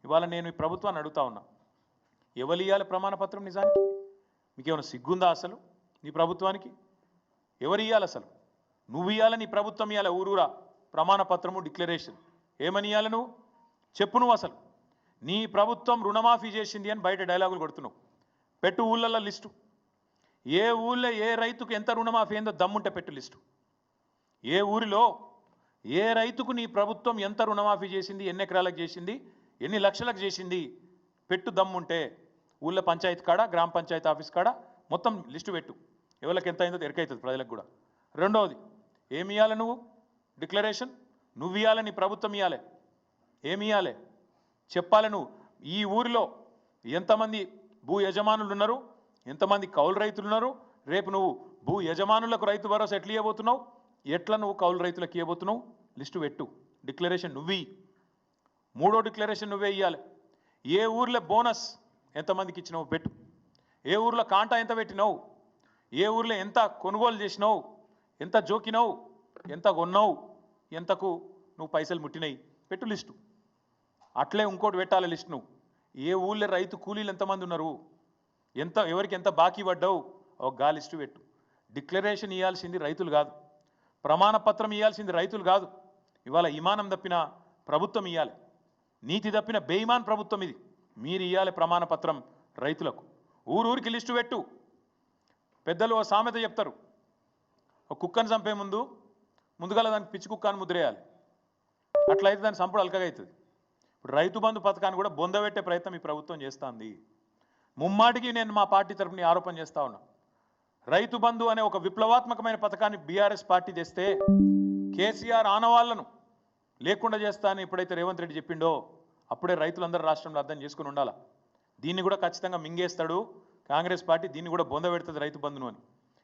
ఇవాళ నేను ఈ ప్రభుత్వాన్ని అడుగుతా ఉన్నా, ఎవరు ఇవ్వాలి ప్రమాణ పత్రం? నిజానికి మీకేమైనా సిగ్గుందా అసలు? నీ ప్రభుత్వానికి ఎవరు ఇవ్వాలి అసలు? నువ్వు ఇవ్వాలి, నీ ప్రభుత్వం ఇవ్వాలి. ఊరూరా ప్రమాణ పత్రము, డిక్లరేషన్ ఏమని ఇవ్వాలి? నువ్వు చెప్పు. నువ్వు అసలు నీ ప్రభుత్వం రుణమాఫీ చేసింది అని బయట డైలాగులు కొడుతున్నావు. పెట్టు ఊళ్ళల్లో లిస్టు. ఏ ఊళ్ళో ఏ రైతుకు ఎంత రుణమాఫీ అయిందో దమ్ముంటే పెట్టు లిస్టు. ఏ ఊరిలో ఏ రైతుకు నీ ప్రభుత్వం ఎంత రుణమాఫీ చేసింది, ఎన్ని ఎకరాలకు చేసింది, ఎన్ని లక్షలకు చేసింది పెట్టు దమ్ముంటే. ఊళ్ళో పంచాయతీ కాడ, గ్రామ పంచాయతీ ఆఫీస్ కాడ మొత్తం లిస్టు పెట్టు. ఎవరికి ఎంత అయిందో ఎరకైతుంది ప్రజలకు కూడా. రెండవది, ఏమి ఇవ్వాలి నువ్వు? డిక్లరేషన్ నువ్వు ఇవ్వాలి, నీ ప్రభుత్వం ఇవ్వాలి. ఏమి ఇవ్వాలి చెప్పాలి నువ్వు. ఈ ఊరిలో ఎంతమంది భూ యజమానులు ఉన్నారు, ఎంతమంది కౌలు రైతులు ఉన్నారు, రేపు నువ్వు భూ యజమానులకు రైతు భరోసా ఎట్లా ఇవ్వబోతున్నావు, ఎట్లా నువ్వు కౌలు రైతులకు ఇవ్వబోతున్నావు, లిస్టు పెట్టు. డిక్లరేషన్ నువ్వు. మూడో డిక్లరేషన్ నువ్వే ఇవ్వాలి. ఏ ఊర్లో బోనస్ ఎంతమందికి ఇచ్చినావు పెట్టు. ఏ ఊర్లో కాంటా ఎంత పెట్టినావు, ఏ ఊర్లో ఎంత కొనుగోలు చేసినావు, ఎంత జోకినావు, ఎంత కొన్నావు, ఎంతకు నువ్వు పైసలు ముట్టినాయి పెట్టు లిస్టు. అట్లే ఇంకోటి పెట్టాలి లిస్ట్. నువ్వు ఏ ఊళ్ళో రైతు కూలీలు ఎంతమంది ఉన్నారు, ఎవరికి ఎంత బాకీ పడ్డావు, ఒక గా లిస్టు పెట్టు. డిక్లరేషన్ ఇవ్వాల్సింది రైతులు కాదు, ప్రమాణ పత్రం ఇవ్వాల్సింది రైతులు కాదు. ఇవాళ ఇమానం తప్పిన ప్రభుత్వం ఇవ్వాలి, నీతి తప్పిన బేయిమాన్ ప్రభుత్వం ఇది. మీరు ఇవ్వాలి ప్రమాణ పత్రం రైతులకు. ఊరూరికి లిస్టు పెట్టు. పెద్దలు ఓ సామెత చెప్తారు, ఒక కుక్కను చంపే ముందుగా దానికి పిచ్చి కుక్క అని ముద్రేయాలి. అట్లయితే దాని సంపడు అల్కగా అవుతుంది. ఇప్పుడు రైతు బంధు పథకాన్ని కూడా బొందబెట్టే ప్రయత్నం ఈ ప్రభుత్వం చేస్తుంది. ముమ్మాటికి నేను మా పార్టీ తరఫున ఆరోపణ చేస్తా ఉన్నా. రైతు బంధు అనే ఒక విప్లవాత్మకమైన పథకాన్ని బీఆర్ఎస్ పార్టీ తెస్తే కేసీఆర్ ఆనవాళ్లను లేకుండా చేస్తా అని ఎప్పుడైతే రేవంత్ రెడ్డి చెప్పిండో అప్పుడే రైతులందరూ రాష్ట్రంలో అర్థం చేసుకుని ఉండాలి. దీన్ని కూడా ఖచ్చితంగా మింగేస్తాడు కాంగ్రెస్ పార్టీ, దీన్ని కూడా బొందబెడుతుంది రైతు బంధును అని.